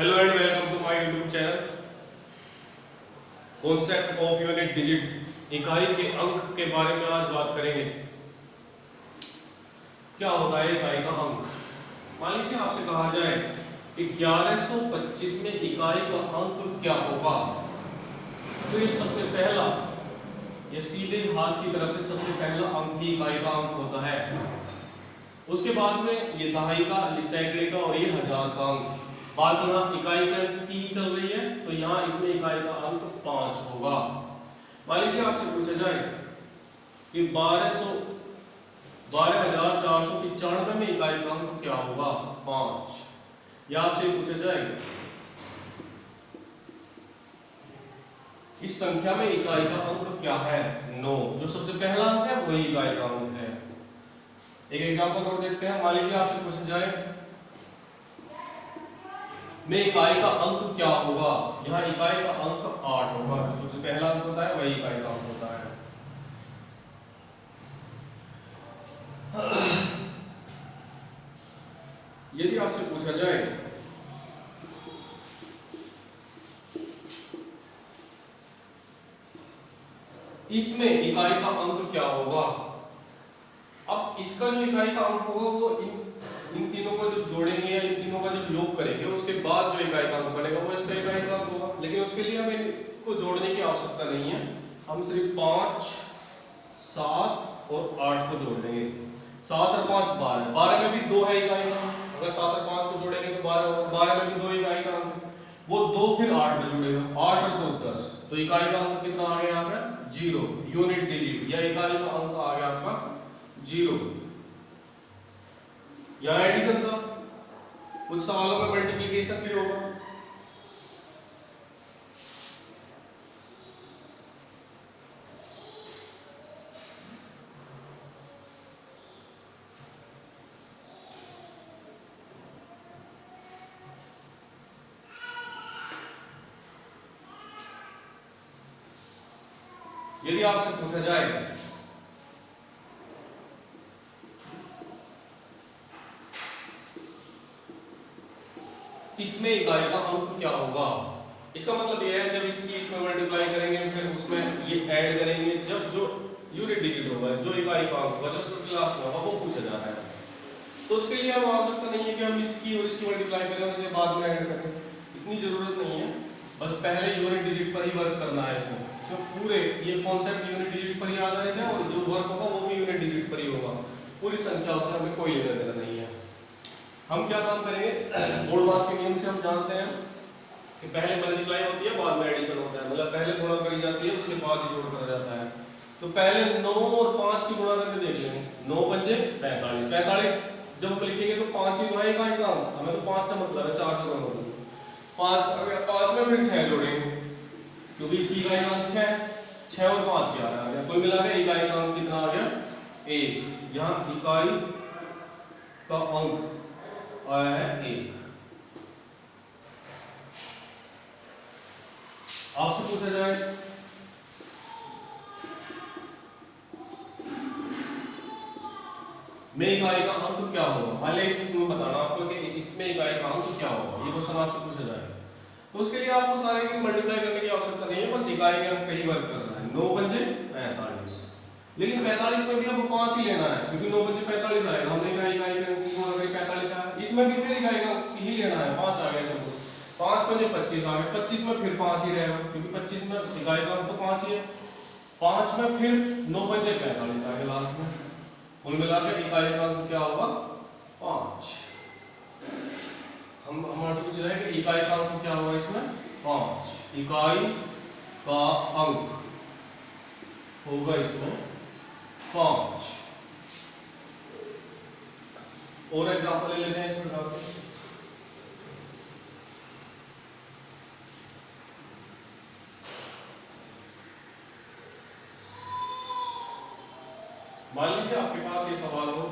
Hello and welcome to my YouTube channel. Concept of unit digit, इकाई के अंक के बारे में आज बात करेंगे। क्या होता है इकाई का अंक? मान लीजिए आपसे कहा जाए कि 1125 में इकाई का अंक क्या होगा, तो ये सबसे पहला, ये सीधे हाथ की तरफ से सबसे पहला अंक ही इकाई का अंक होता है। उसके बाद में ये दहाई का, ये सैकड़े का और ये हजार का अंक। बात यहाँ इकाई के अंक की ही चल रही है, तो यहाँ इसमें इकाई का अंक 5 होगा। मान लीजिए आपसे पूछा जाए कि 12,495 में इकाई का अंक क्या होगा, 5। या आपसे पूछा जाए इस संख्या में इकाई का अंक क्या है, 9। जो सबसे पहला अंक है वही इकाई का अंक है। एक एग्जांपल और देखते हैं। मान लीजिए आपसे पूछा जाए में इकाई का अंक क्या होगा, यहाँ इकाई का अंक 8 होगा। जो सबसे पहला अंक होता है वही इकाई का अंक होता है। यदि आपसे पूछा जाए इसमें इकाई का अंक क्या होगा, अब इसका जो इकाई का अंक होगा वो इन तीनों को जब जोड़ेंगे या इन तीनों का जब योग करेंगे उसके बाद जो इकाई का अंक बनेगा वो इसका इकाई का अंक होगा। लेकिन उसके लिए हमें इनको जोड़ने की आवश्यकता नहीं है, हम सिर्फ 5, 7 और 8 को जोड़ देंगे। 7 और 5 12, 12 में भी 2 है इकाई का। अगर 7 और 5 को जोड़ेंगे तो 12 होगा, 12 में भी 2 इकाई का अंक, वो 2 फिर 8 में जुड़ेगा, 8 और 2 10। तो इकाई का अंक कितना आ गया यहाँ पे, 0। यूनिट डिजिट या इकाई का अंक आ गया आपका 0। यहाँ एडिशन था, कुछ सवालों में मल्टीप्लिकेशन भी होगा। यदि आपसे पूछा जाए इसमें इकाई का अंक क्या होगा, इसका मतलब यह है जब इसमें मल्टीप्लाई करेंगे फिर उसमें ये ऐड करेंगे, जब जो यूनिट डिजिट होगा, जो इकाई का अंक होगा, जो सबसे लास्ट में होगा वो पूछा जा रहा है। तो उसके लिए हम आवश्यकता नहीं है कि हम इसकी और इसकी मल्टीप्लाई करें और इसे बाद में ऐड करें, इतनी जरूरत नहीं है। बस पहले यूनिट डिजिट पर ही वर्क करना है। इसमें पूरे ये कॉन्सेप्ट यूनिट डिजिट पर ही आधारित है और जो वर्क होगा वो भी यूनिट डिजिट पर ही होगा। पूरी संख्याओं से हमें कोई लेना देना नहीं है। हम क्या काम करेंगे, बोर्डमास के नियम से हम जानते हैं कि पहले मल्टीप्लाई होती है बाद में एडिशन होता है, मतलब पहले गुणा करी जाती है उसके बाद ही जोड़ करा जाता है। तो पहले 9 और 5 की गुणा करके देख लेंगे। 9 पंजे 45, 45 जब हम लिखेंगे तो 5 ही तो आएगा इकाई का, हमें तो 5 से मतलब है, 4 से गुणा करेंगे। 5 में फिर 6 जोड़ेंगे क्योंकि इसकी इकाई का अंक 6 और 5 क्या आ गया, कोई मिला के इकाई का अंक कितना आ गया, 1। यहाँ इकाई का अंक आया है 1। आपसे पूछा जाए में इकाई का अंक क्या होगा, पहले इसमें बताना आपको कि इसमें इकाई का अंक क्या होगा, ये क्वेश्चन आपसे पूछा जाए तो उसके लिए आपको सारे की मल्टीप्लाई करने की आवश्यकता नहीं है, बस इकाई के अंक पे ही वर्क करना है। 9 पंजे 45, लेकिन 45 में भी हमको 5 ही लेना है क्योंकि 9 पंजे 45 आएगा, हमने इकाई के अंक को अगर 45 आया, इसमें भी फिर इकाई का अंक ही लेना है, 5 आ गया सबको। 5 पंजे 25 आ गया, 25 में फिर 5 ही रहेगा क्योंकि 25 में इकाई का अंक तो 5 ही है। 5 में फिर 9 पंजे 45 आ गया लास्ट में, कुल मिलाकर इकाई का अंक क्या होगा, 5। हमारे से पूछ रहा है कि इकाई का अंक क्या होगा इसमें, 5। इकाई का अंक होगा इसमें 5। और एग्जांपल ले लेते हैं इस प्रकार से। मान लीजिए आपके पास ये सवाल हो,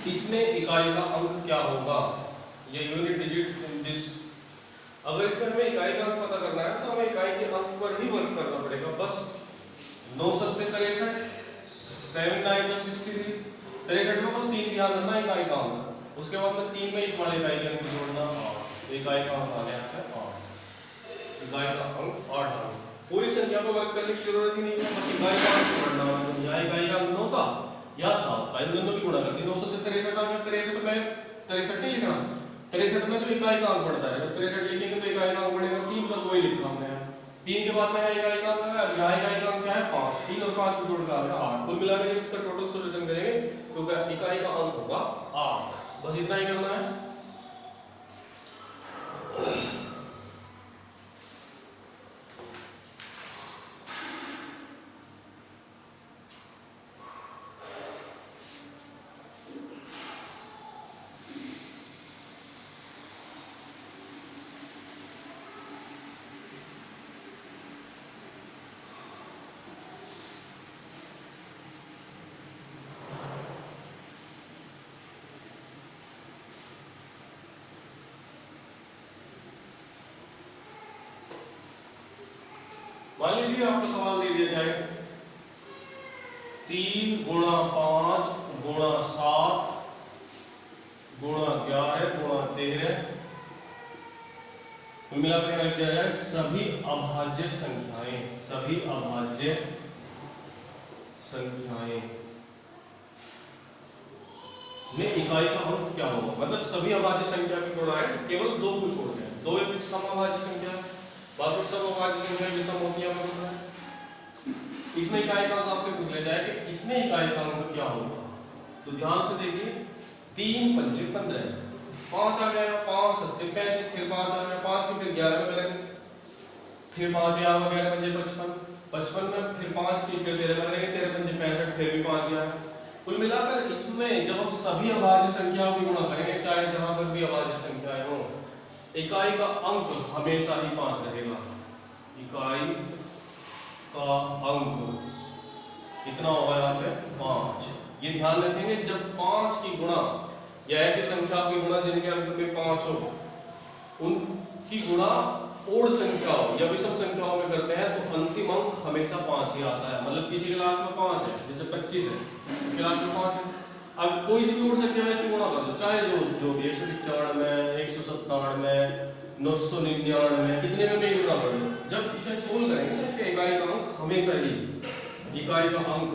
इसमें इकाई का अंक क्या होगा, ये यूनिट डिजिट दिस। अगर इसमें हमें इकाई का अंक पता करना है तो हमें इकाई के अंक पर ही वर्क करना पड़ेगा। बस 9 सत्ते 63, 7 9 + 63, 63 में बस 3 ध्यान रखना इकाई का अंक। उसके बाद में 3 में इस वाले इकाई के अंक जोड़ना 8, इकाई का अंक आ गया यहाँ पे 8, इकाई का अंक 8 आ गया। पूरी संख्या को वर्ग करने की जरूरत ही नहीं है, बस इकाई का अंक जोड़ना है। तो यहाँ इकाई का अंक 9 था, यहाँ 7 था, इन दोनों की गुणा कर दी। 9 से 63 आ गया, 63 में 63 नहीं लिखना, 63 में जो इकाई का अंक बढ़ता है, जब 63 लिखेंगे तो इकाई का अंक बढ़ेगा 3, बस वही लिखा हमने यहाँ। 3 के बाद में यहाँ इकाई का अंक है, यहाँ इकाई का अंक क्या है 5, 3 और 5 को जोड़ कर आ गया 8। कुल मिला के जब इसका टोटल सॉल्यूशन करेंगे तो इकाई का अंक होगा 8। बस इतना ही करना है। मान लीजिए आपको सवाल दे दिया जाए 3 × 5 × 7 × 11 × 13 कुल मिलाकर लिख दिया जाए सभी अभाज्य संख्याएं, सभी अभाज्य संख्याएं में इकाई का अंक क्या होगा। मतलब सभी अभाज्य संख्या की गुणा है, केवल 2 को छोड़ के, 2 एक समअभाज्य संख्या, बाकी सब अभाज्य संख्या की सम होती है हमें पता है। इसमें इकाई का अंक आपसे पूछ लिया जाए कि इसमें इकाई का अंक क्या होगा। तो ध्यान से देखिए 3 × 5 = 15, 5 आ गया, 5 × 7 = 35, फिर 5 आ गया, 5 की फिर 11 में लगेंगे, फिर 5 यहाँ वगैरह बन जाए 55, 55 में फिर 5 की फिर 13 में लगेंगे, 13 × 5 = 65, फिर भी 5 यहाँ। कुल मिलाकर इसमें जब हम सभी अभाज्य संख्याओं की गुणा करेंगे, चाहे जहां पर भी अभाज्य संख्याएं हो, इकाई का अंक हमेशा ही 5 रहेगा। इकाई का अंक कितना होगा यहाँ पे 5। ये ध्यान रखेंगे जब 5 की गुणा या ऐसी संख्याओं की गुणा जिनके अंक में 5 हो, उनकी गुणा ओड संख्याओं या विषम संख्याओं में करते हैं तो अंतिम अंक हमेशा 5 ही आता है। मतलब किसी के लास्ट में 5 है, जैसे 25 है, इसके लास्ट में 5 है। अब कोई सी भी ओड संख्या में इसकी गुणा कर दो, चाहे जो भी 195 में, 197 में, 999 में, कितने में भी गुणा कर दो, जब इसे सोल्व करेंगे तो इसका इकाई का अंक हमेशा ही, इकाई का अंक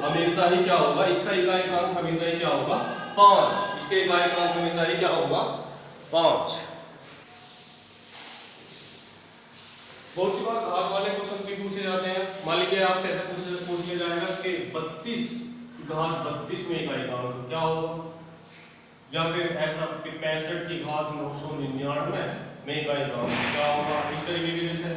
हमेशा ही क्या होगा, इसका इकाई का अंक हमेशा ही क्या होगा 5, इसके इकाई का अंक हमेशा ही क्या होगा 5। बहुत सी बार घात वाले क्वेश्चन भी पूछे जाते हैं। मान लीजिए आपसे ऐसा पूछ लिया जाएगा कि 32 की घात 32 में इकाई का अंक क्या होगा, या फिर ऐसा कि 65 की घात 999 में इकाई का अंक क्या होगा। इस तरीके की जैसे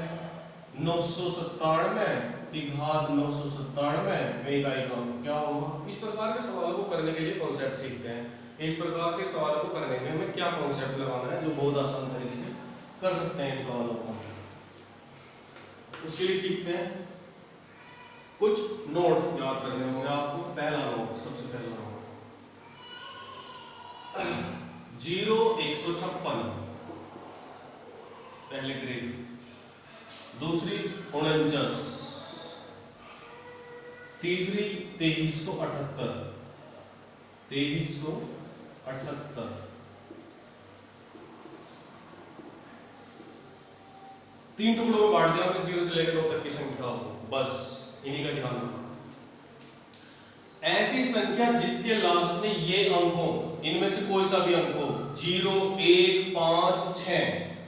997 की घात 997 में इकाई का अंक क्या होगा। इस प्रकार के सवालों को करने के लिए कॉन्सेप्ट सीखते हैं। इस प्रकार के सवालों को करने में हमें क्या कॉन्सेप्ट लगाना है जो बहुत आसान तरीके से कर सकते हैं इन सवालों को, उसके लिए सीखते हैं। कुछ नोट याद करने होंगे आपको। पहला नोट, सबसे पहला नोट 0 156 पहले ग्रेड, दूसरी 49, तीसरी 2378, 2378, तीन टुकड़ों में बांट दिया हमने, 0 से लेकर 9 तक की संख्या हो, बस इन्हीं का ध्यान रखना। ऐसी संख्या जिसके लास्ट में ये अंक हो, इनमें से कोई सा भी अंक हो, 0 1 5 6,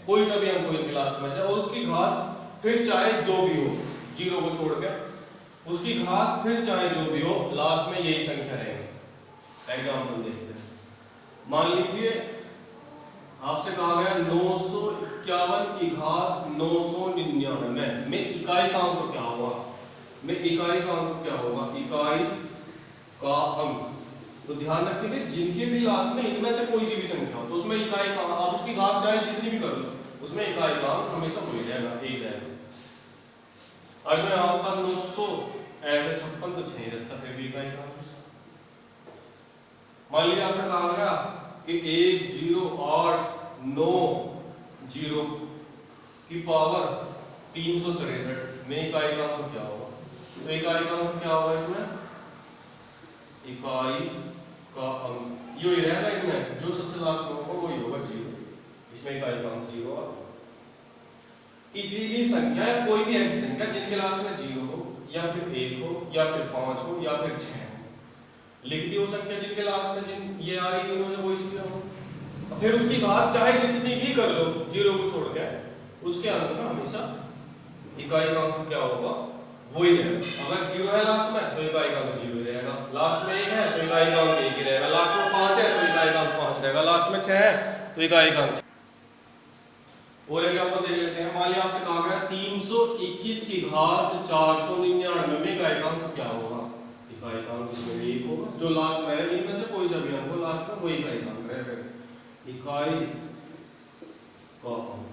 कोई सा भी अंक हो इनके लास्ट में से, और उसकी घात फिर चाहे जो भी हो, 0 को छोड़ के उसकी घात फिर चाहे जो भी हो, लास्ट में यही संख्या रहेगी। एग्जाम्पल देखते हैं। मान लीजिए आपसे कहा गया 951 की घात 999 में इकाई का अंक क्या होगा, इकाई का अंक क्या होगा, इकाई का अंक। तो ध्यान रखिए जिनके भी लास्ट में इनमें से कोई सी भी संख्या हो तो उसमें इकाई का, आप उसकी घात चाहे जितनी भी कर लो, उसमें इकाई का अंक हमेशा हो जाएगा, एक रहेगा। अगर मैं आपका 900 ऐसे 56 तो 6 रहता, फिर भी इकाई का अंक। मान लीजिए आपसे कहा गया कि 1089 की पावर 363 में इकाई का अंक क्या होगा। तो इकाई का अंक क्या होगा इसमें, इकाई का अंक यो ही रहेगा इनमें, जो सबसे लास्ट में होगा वही होगा 0, इसमें इकाई का अंक 0 होगा। किसी भी संख्या या कोई भी ऐसी संख्या जिनके लास्ट में 0 हो या फिर 1 हो या फिर 5 हो या फिर 6 हो, लिख दी वो संख्या जिनके लास्ट में जिन ये आ रही है से वही संख्या हो, फिर उसकी घात चाहे जितनी भी कर लो 0 को छोड़ के, उसके अंक में हमेशा इकाई का अंक क्या होगा वही रहेगा। अगर 0 है लास्ट में तो इकाई का अंक 0 रहेगा, लास्ट में 1 है तो इकाई का अंक 1 ही रहेगा, लास्ट में 5 है तो इकाई का अंक 5 रहेगा, लास्ट में 6 है तो इकाई का अंक। और एग्जांपल देख लेते हैं। मान लिया आपसे कहा गया 321 की घात 499 में इकाई का अंक क्या होगा, इकाई का अंक इसमें 1 होगा, जो लास्ट में है इनमें से कोई सा भी अंक हो लास्ट में वही इकाई का अंक रहेगा। इकाई का अंक,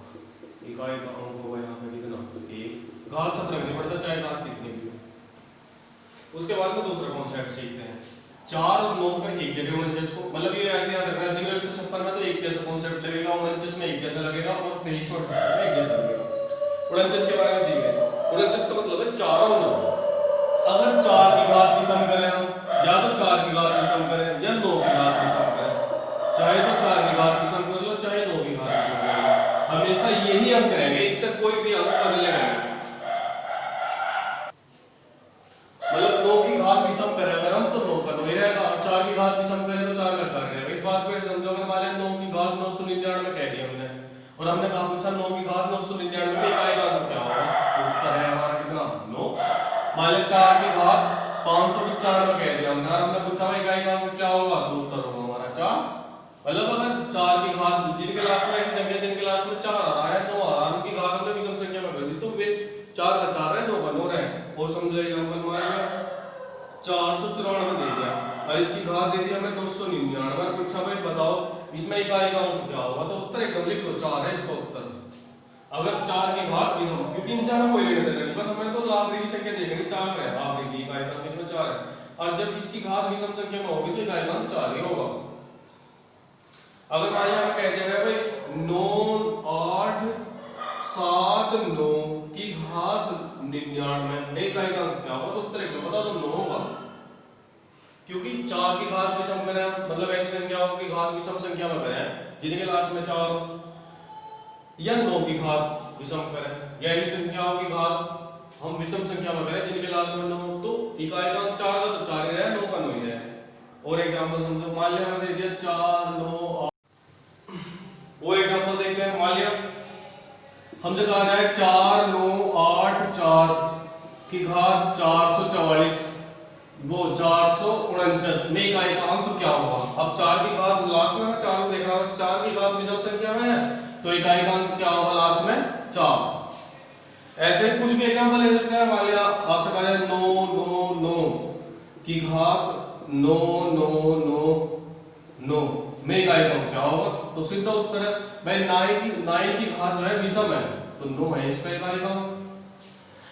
इकाई का अंक होगा यहाँ पे कितना 1, घात 17 नहीं पड़ता चाहे घात कितनी भी हो। उसके बाद में दूसरा कॉन्सेप्ट सीखते हैं, 4 और 9 का एक जगह 49 को, मतलब ये ऐसे याद रखना 0 156 में तो एक जैसा कॉन्सेप्ट लगेगा, 49 में एक जैसा लगेगा और 23 और 18 में एक जैसा लगेगा। 49 के बारे में सीखे, 49 का मतलब है 4 और 9, अगर 4 की घात विषम करें हम, या तो 4 की घात विषम करें या 9 की घात विषम करें, चाहे तो 4 की घात विषम कर लो चाहे 9 की घात विषम कर लो, हमेशा यही अंक रहेंगे, इससे कोई भी अंक बदलेगा नहीं। मतलब 9 की घात विषम करें अगर हम तो 9 का 9 ही रहेगा, और 4 की घात विषम करें तो 4 का 4 रहेगा। इस बात को समझो, अगर मान लें 9 की घात 999 कह दिया हमने और हमने कहा पूछा 9 की घात 999 में इकाई का अंक क्या होगा, तो उत्तर है हमारा कितना 9। मान लें 4 की घात 595 कह दिया हमने और हमने पूछा इकाई का अंक क्या होगा, तो उत्तर होगा हमारा 4। मतलब अगर 4 की घात जिनके लास्ट में ऐसी संख्या जिनके लास्ट में 4 आ रहा है 9 आ रहा है उनकी घात हमने विषम संख्या में कर दी, तो वे 4 का 4 है 9 का 9 है। और समझो एग्जांपल मान लिया 494 दे दिया और इसकी घात दे दी हमें 299, पूछा भाई बताओ इसमें इकाई का अंक क्या होगा, तो उत्तर एकदम लिख दो 4 है इसका उत्तर। अगर 4 की घात विषम, क्योंकि इनसे हमें कोई लेना देना नहीं, बस हमें तो आखिरी की संख्या देखनी 4 है, आखिरी की इकाई का अंक इसमें 4 है, और जब इसकी घात विषम संख्या में होगी तो इकाई का अंक 4 ही होगा। अगर मान लिया हमें कह दिया गया भाई 9 8 7 9 की घात 99 इकाई का अंक क्या होगा, तो उत्तर एकदम बता दो 9 होगा, क्योंकि 4 की घात विषम करें मतलब ऐसी संख्याओं की घात विषम संख्या में करें जिनके लास्ट में 4 हो, या 9 की घात विषम करें या ऐसी संख्याओं की घात हम विषम संख्या में करें जिनके लास्ट में 9 हो, तो इकाई का अंक 4 का तो 4 ही रहे 9 का 9 ही रहे। और एग्जांपल समझो, मान लिया हमने दे दिया 4 9 वो एग्जांपल देखते हैं। मान लिया हमसे कहा जाए 4 9 8 4 की घात 444 वो 449 में इकाई का अंक क्या होगा। अब 4 की घात लास्ट में 4 देख रहा हूं, 4 की घात विषम संख्या में है तो इकाई का अंक क्या होगा लास्ट में 4। ऐसे कुछ भी एग्जांपल ले सकते हैं। मान लिया आपसे कहा जाए 9 9 9 की घात 9 9 9 9 में इकाई का क्या होगा, तो सीधा उत्तर है भाई 9 की घात जो है विषम है तो 9 है इसका इकाई का।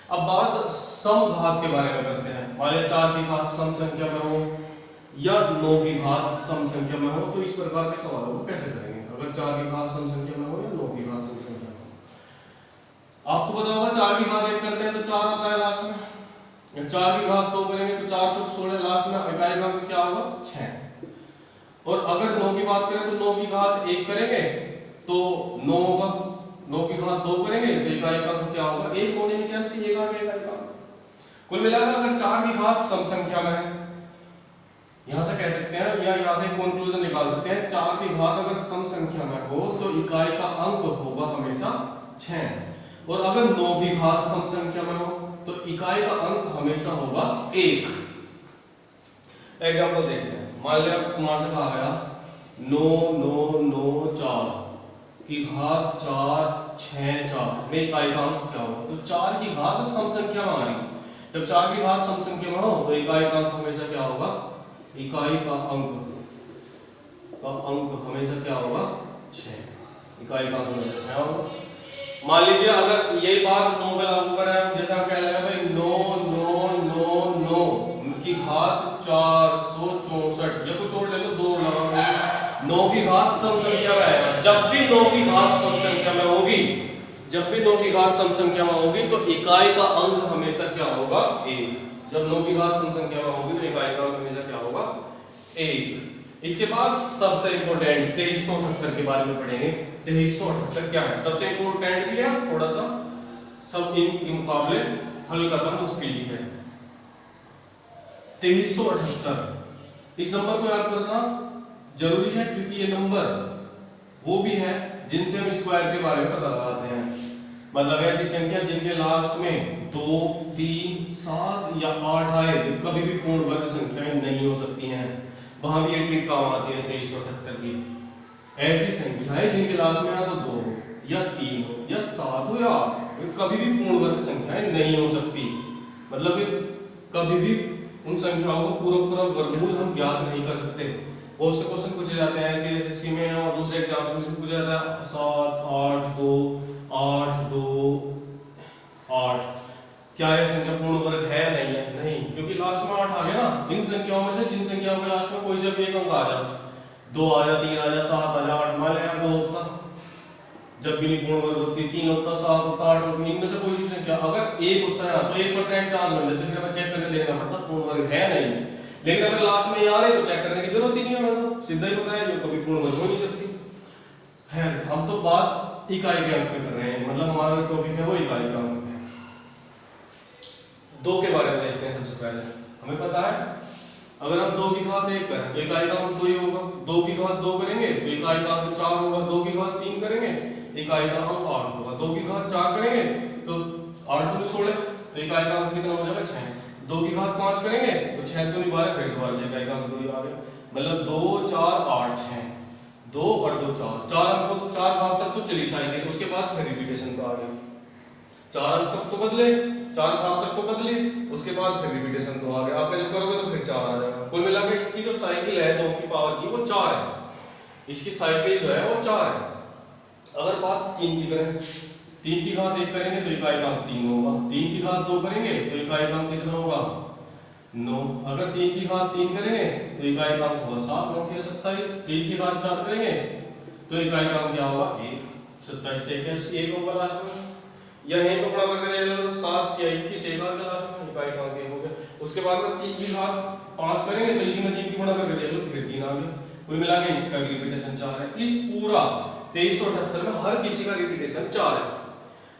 अब बात सम घात के बारे में करते हैं। मान लिया 4 की घात सम संख्या में हो या 9 की घात सम संख्या में हो, तो इस प्रकार के सवालों को कैसे करेंगे। अगर 4 की घात सम संख्या में हो या 9 की घात सम संख्या में हो, आपको पता होगा 4 की घात 1 करते हैं तो 4 आता है लास्ट में, या 4 की घात 2 करेंगे तो 4 4 16 लास्ट में इकाई का क्या होगा 6। और अगर 9 की बात करें तो 9 की घात 1 करेंगे तो 9 होगा, 9 की घात 2 करेंगे तो इकाई का क्या होगा 1 होने में क्या सी 1 आ गया इकाई का। कुल मिलाकर अगर 4 की घात सम संख्या में है, यहां से कह सकते हैं या यहां से कंक्लूजन निकाल सकते हैं 4 की घात अगर सम संख्या में हो तो इकाई का अंक होगा हमेशा 6, और अगर 9 की घात सम संख्या में हो तो इकाई का अंक हमेशा होगा 1। एग्जांपल देखते हैं। मान लिया कुमार से कहा गया 9 9 9 4 की घात 4 6 4 में इकाई का अंक क्या होगा, तो 4 की घात सम संख्या में आ रही, जब 4 की घात सम संख्या में हो तो इकाई का अंक हमेशा क्या होगा, इकाई का अंक हमेशा क्या होगा 6, इकाई का अंक हमेशा 6 होगा। मान लीजिए अगर यही बात 9 पे लागू करें, जैसे हम कह रहे हैं भाई 9 9 9 9 की घात 464 या कुछ और ले लो 2 लगाओगे, 9 की घात सम संख्या में आएगा। जब भी 9 की घात सम संख्या में होगी, जब भी 9 की घात सम संख्या में होगी तो इकाई का अंक हमेशा क्या होगा 1। जब 9 की घात सम संख्या में होगी तो इकाई का अंक हमेशा क्या होगा 1। इसके बाद सबसे इंपॉर्टेंट 2378 के बारे में पढ़ेंगे। 2378 क्या है, सबसे इंपॉर्टेंट भी है, थोड़ा सा सब इनके मुकाबले हल्का सा मुश्किल ही है। 2378 इस नंबर को याद करना जरूरी है क्योंकि ये नंबर वो भी है जिनसे हम स्क्वायर के बारे में पता लगाते हैं। मतलब ऐसी संख्या जिनके लास्ट में 2, 3, 7 या 8 आए कभी भी पूर्ण वर्ग संख्याएं नहीं हो सकती हैं। वहां भी ये ट्रिक काम आती है 2378 की। ऐसी संख्याएं जिनके लास्ट में या तो 2 हो या 3 हो या 7 हो या 8 कभी भी पूर्ण वर्ग संख्याएं नहीं हो सकती। मतलब कभी भी उन संख्याओं को पूरा वर्गमूल हम ज्ञात नहीं कर सकते। बहुत से क्वेश्चन पूछे जाते हैं ऐसे एसएससी में और दूसरे एग्जाम्स में पूछा जाता है 7, 8, 2, 8, 2, 8 क्या यह संख्या पूर्ण वर्ग है नहीं है? नहीं, क्योंकि लास्ट में 8 आ गया ना। इन संख्याओं में से जिन संख्याओं के लास्ट में कोई सा भी एक अंक आ जाए, 2 आ जाए, 3 आ जाए, 7 आ जाए, 8 मान लिया 2 होता, जब भी नहीं पूर्ण वर्ग होती, 3 होता, 7 होता, 8 होता, इनमें से कोई सी संख्या अगर 1 होता है तो 1% चांस बन जाता है, फिर हमें चेक करके देखना पड़ता पूर्ण वर्ग है नहीं। लेकिन अगर लास्ट में ये आ रहे तो चेक करने की जरूरत ही नहीं है, हमें सीधा ही पता है जो कभी पूर्ण वर्ग हो नहीं सकती है। हम तो बात इकाई के अंक पे कर रहे हैं, मतलब हमारा टॉपिक है वो इकाई का अंक है। 2 के बारे में देखते हैं। सबसे पहले हमें पता है अगर हम 2 की घात 1 करें तो इकाई का अंक 2 ही होगा। 2 की घात 2 करेंगे तो इकाई का अंक 4 होगा। 2 की घात 3 करेंगे इकाई का अंक 8 होगा। 2 की घात 4 करेंगे तो 8 दूनी 16 तो इकाई का अंक कितना हो जाएगा 6। 2 की घात 5 करेंगे तो 6 दूनी 12 फिर दोबारा से इकाई का अंक 2 आ गया। मतलब 2, 4, 8, 6 2 और 2 4 अंक तो 4 घात तक तो चली जाएंगे, उसके बाद फिर रिपीटेशन का आ गया। 4 अंक तक तो बदले, 4 घात तक तो बदले, उसके बाद फिर रिपीटेशन तो आ गया। आप जब करोगे तो फिर 4 आ जाएगा। कुल मिलाकर इसकी जो साइकिल है 2 की पावर की वो 4 है। इसकी साइकिल जो है वो 4 है। अगर बात 3 की करें, 3 की घात 1 करेंगे तो इकाई का अंक 3 होगा। 3 की घात 2 करेंगे तो इकाई का अंक कितना होगा 9। अगर 3 की घात 3 करेंगे तो इकाई का अंक होगा 7, 9 के 27। 3 की घात 4 करेंगे तो इकाई का अंक क्या होगा 1, 27 से 1 होगा लास्ट में। या यहीं को बड़ा करके देख लो 7 या 21 एक बार का लास्ट में इकाई का अंक 1 हो गया। उसके बाद में 3 की घात 5 करेंगे तो इसी में 3 की गुणा करके देख लो फिर 3 आ गया। कुल मिला के इसका रिपीटेशन 4 है। इस पूरा 2378 में हर किसी का रिपीटेशन 4 है।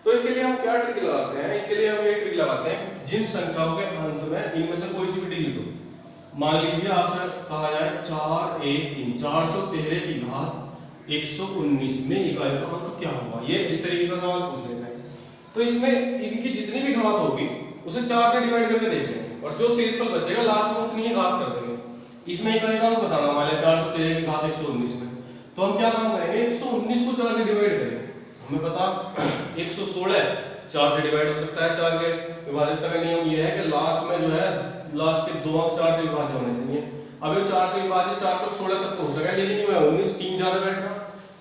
तो इसके लिए हम क्या ट्रिक लगाते हैं? इसके लिए हम ये ट्रिक लगाते हैं जिन संख्याओं के अंत में इनमें से कोई सी भी डिजिट हो। मान लीजिए आपसे कहा जाए 4, 1, 3 413 की घात 119 में इकाई का अंक क्या होगा? ये इस तरीके का सवाल पूछ लेते हैं। तो इसमें इनकी जितनी भी घात होगी उसे 4 से डिवाइड करके देख लेंगे और जो शेषफल बचेगा लास्ट में उतनी ही घात कर देंगे। इसमें इकाई का अंक बताना, मान लिया 413 की घात 119 में, तो हम क्या काम करेंगे 119 को 4 से डिवाइड करेंगे। हमें पता 116 4 से डिवाइड हो सकता है। 4 के विभाजित का नियम ये है कि लास्ट में जो है लास्ट के 2 अंक 4 से विभाज्य होने चाहिए। अब ये 4 से विभाजित 4 चौक 16 तक तो हो सका, लेकिन ये 19 3 ज्यादा बैठ रहा।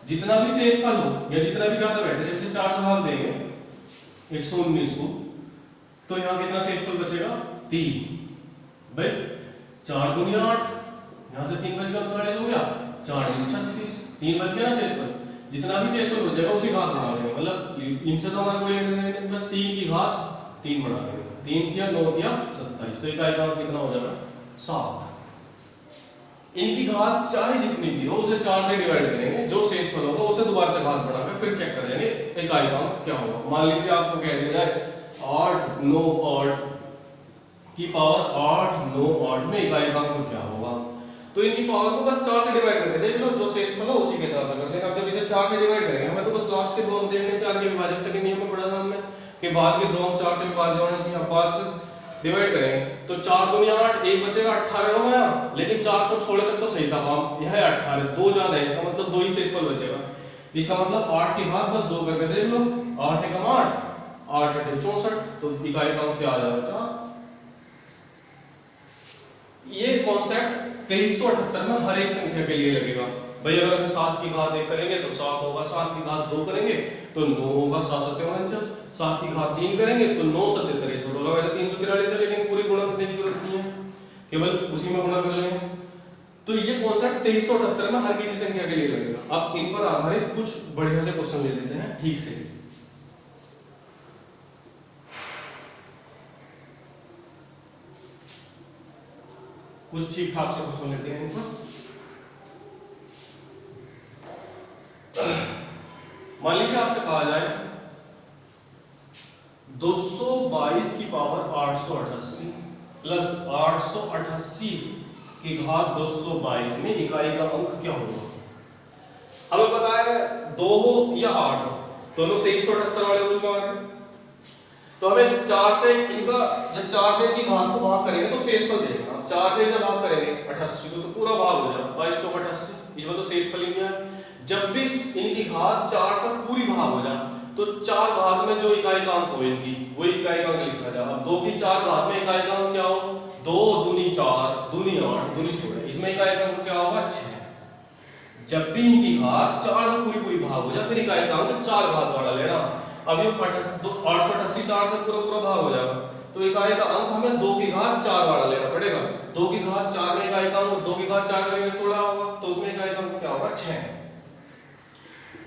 जितना भी शेषफल हो या जितना भी ज्यादा बैठे, जैसे 4 से भाग देंगे 119 को तो यहाँ कितना शेषफल बचेगा 3। भाई 4 दूनी 8, यहाँ से 3 बच गया 39 हो गया, 4 दूनी 36, 3 बच गया ना शेषफल। जितना भी शेषफल बचेगा उसी घात बढ़ा देंगे। मतलब इनसे तो हमारा कोई लेना नहीं, बस 3 की घात 3 बढ़ा देंगे। 3 किया 9 किया 27 तो इकाई का अंक कितना हो जाएगा 7। इनकी घात चाहे जितनी भी हो उसे 4 से डिवाइड करेंगे, जो शेषफल होगा उसे दोबारा से घात बढ़ाकर फिर चेक कर लेंगे इकाई का अंक क्या होगा। मान लीजिए आपको कह दिया जाए 8, 9, 8 की पावर 8, 9, 8 में इकाई का अंक क्या होगा, तो इनकी पावर को बस 4 से डिवाइड करके देख लो, जो शेषफल है उसी के साथ कर लेंगे। अब जब इसे 4 से डिवाइड करेंगे हमें तो बस लास्ट के 2 अंक देखने, 4 के विभाजक के नियम में पढ़ा था हमने कि बाद के 2 अंक 4 से विभाज्य होने चाहिए। अब 5 से डिवाइड करेंगे तो 4 दूनी 8, 1 बचेगा 18 हो गया, लेकिन 4 चौक 16 तक तो सही था काम, यह है 18, 2 ज्यादा है, इसका मतलब 2 ही शेषफल बचेगा। इसका मतलब 8 की घात बस 2 करके देख लो, 8 एकम 8, 8 8 64, तो इकाई का अंक क्या आ जाएगा 4। ये कॉन्सेप्ट 2378 में हर एक संख्या के लिए लगेगा। भाई अगर हम 7 की घात 1 करेंगे तो 7 होगा, 7 की घात 2 करेंगे तो 9 होगा, 7 7 49, 7 की घात 3 करेंगे तो 9 7 63 होगा। वैसे 343 है लेकिन पूरी गुणा करने की जरूरत नहीं है, केवल उसी में गुणा कर लेंगे। तो ये कॉन्सेप्ट 2378 में हर किसी संख्या के लिए लगेगा। अब इन पर आधारित कुछ बढ़िया से क्वेश्चन ले लेते हैं ठीक से। कुछ ठीक ठाक से क्वेश्चन लेते हैं इनको। मान लीजिए आपसे कहा जाए 222 की पावर 888 प्लस 888 की घात 222 में इकाई का अंक क्या होगा। हमें पता है 2 हो या 8 हो, दोनों 2378 वाले रूल में आ रहे हैं। तो हमें 4 से इनका, जब 4 से इनकी घात को भाग करेंगे तो शेषफल देगा। अब 4 से जब भाग करेंगे 88 को तो पूरा भाग हो जाएगा, 22 चौक 88, इसमें तो शेषफल ही नहीं है। जब भी इनकी घात 4 से पूरी भाग हो जाए तो 4 घात में जो इकाई का अंक हो इनकी, वही इकाई का अंक लिखा जाए। अब 2 की 4 घात में इकाई का अंक क्या हो, 2 दूनी 4 दूनी 8 दूनी 16, इसमें इकाई का अंक क्या होगा 6। जब भी इनकी घात 4 से पूरी भाग हो जाए फिर इकाई का अंक 4 घात वाला लेना। अब ये 888 4 से पूरा भाग हो जाएगा तो इकाई का अंक हमें 2 की घात 4 वाला लेना पड़ेगा। 2 की घात 4 में इकाई का अंक 2 की घात 4 करेंगे 16 होगा, तो उसमें इकाई का अंक क्या होगा 6।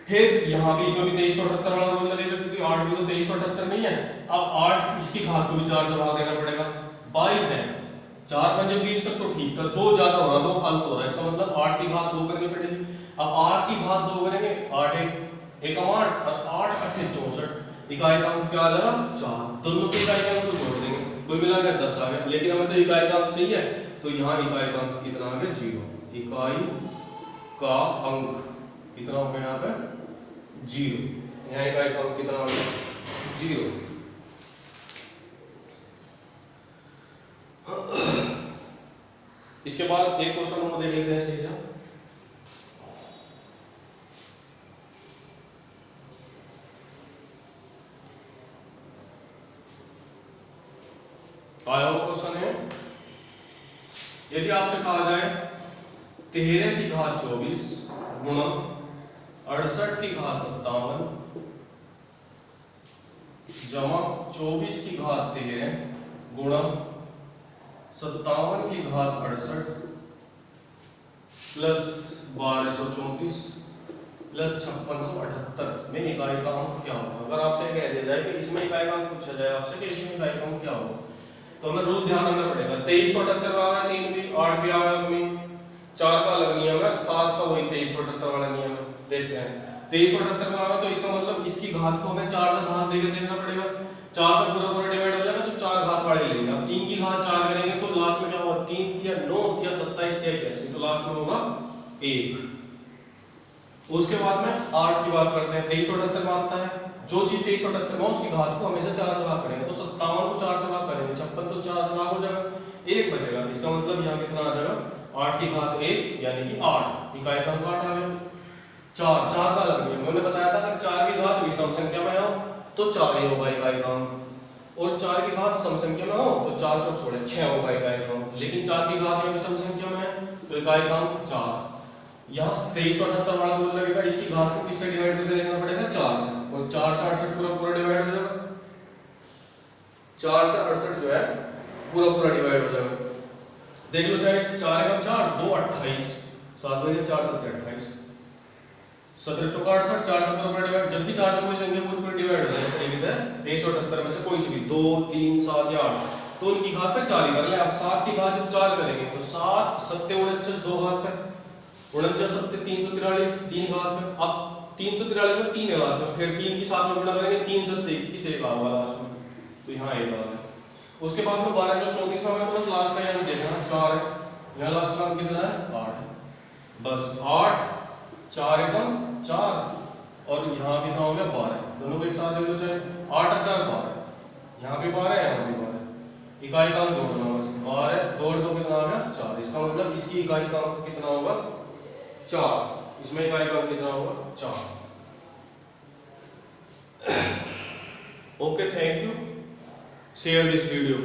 फिर यहाँ भी इसमें भी 2378 वाला रूल लगेगा क्योंकि 8 भी तो 2378 नहीं है। अब 8 इसकी घात को भी 4 से भाग देना पड़ेगा, 22 है, 4 पंजे 20 तक तो ठीक था, 2 ज्यादा हो रहा 2 फालतू हो रहा है, इसका मतलब 8 की घात 2 करनी पड़ेगी। अब 8 की घात 2 करेंगे 8 1 8 और 8 8 64, इकाई का अंक क्या आ जाएगा 4। दोनों की इकाई का अंक जोड़ देंगे, कुल मिलाकर 10 आ गया। लेकिन हमें तो इकाई का अंक चाहिए, तो यहाँ इकाई का अंक कितना आ गया 0। इकाई का अंक कितना हो गया यहाँ पे 0। यहाँ इकाई का अंक कितना हो गया 0। इसके बाद एक क्वेश्चन हम देख लेते हैं सही से। आया हुआ क्वेश्चन है, यदि आपसे कहा जाए 13 की घात 24 गुणा 68 की घात 57 जमा 24 की घात 13 गुणा 57 की घात 68 प्लस 1234 प्लस 5678 में इकाई का अंक क्या होगा। अगर आपसे कह दिया जाए कि इसमें इकाई का अंक पूछा जाए आपसे कि इसमें इकाई का अंक क्या होगा, तो हमें रूल ध्यान रखना पड़ेगा। 2378 का आ गया, 3 भी 8 भी आ गया, उसमें 4 का अलग नियम है, 7 का वही 2378 वाला नियम है। देखते हैं 2378 में आ गया तो इसका मतलब इसकी घात को हमें 4 से भाग देके देखना पड़ेगा। 4 से पूरा डिवाइड हो जाएगा तो 4 घात वाले लेंगे। अब 3 की घात 4 करेंगे तो लास्ट में क्या होगा 3 या 9 या 27 या 81, तो लास्ट में होगा 1। उसके बाद में 8 की बात करते हैं। 2378 मानता है जो चीज 2378 में उसकी घात को हमेशा 4 से भाग करेंगे, तो 57 को 4 से भाग करेंगे, 56 तो 4 से भाग हो जाएगा, 1 बचेगा। इसका मतलब यहाँ कितना आ जाएगा 8 की घात 1 यानी कि 8, इकाई का अंक 8 आ गया। 4 4 का अलग नियम मैंने बताया था, अगर 4 की घात विषम संख्या में हो तो 4 ही होगा इकाई का अंक, और 4 की घात सम संख्या में हो तो 4 चौक 16 6 होगा इकाई का अंक। लेकिन 4 की घात यहाँ विषम संख्या में है तो इकाई का अंक 4। यहाँ 2378 वाला रूल लगेगा, इसकी घात को किससे डिवाइड करके देखना पड़ेगा 4 से, और 4 से 68 पूरा डिवाइड हो जाएगा। 4 से 68 जो है पूरा डिवाइड हो जाएगा। देख लो चाहे 4 का 4 2 28 7 में 4 7 28 17 चौका 68, 4 से पूरा डिवाइड, जब भी 4 से कोई संख्या पूरी डिवाइड हो जाए इस तरीके से 2378 में से कोई सी भी 2 3 7 या 8 तो उनकी घात पर 4 ही कर ले। अब 7 की घात जब 4 करेंगे तो 7 7 49 2 घात पे 49 7 343 3 घात पे। अब 343 में 3 है लास्ट में, फिर 3 की 7 में गुणा करेंगे 3 7 21 एक आएगा लास्ट में, तो यहाँ एक आ गया। उसके बाद में 1234 में हमें बस लास्ट का यहाँ देखना 4 है, यहाँ लास्ट का कितना है 8, बस 8 4 एकम 4 और यहाँ भी कितना हो गया 12, दोनों को एक साथ ले लो चाहे 8 और 4 12, यहाँ भी 12 है यहाँ भी 12, इकाई का अंक जोड़ना बस 12 जोड़ दो कितना आ गया 4। इसका मतलब इसकी इकाई का अंक कितना होगा 4, इसमें इकाई का अंक कितना होगा 4। Okay, thank you, share this video.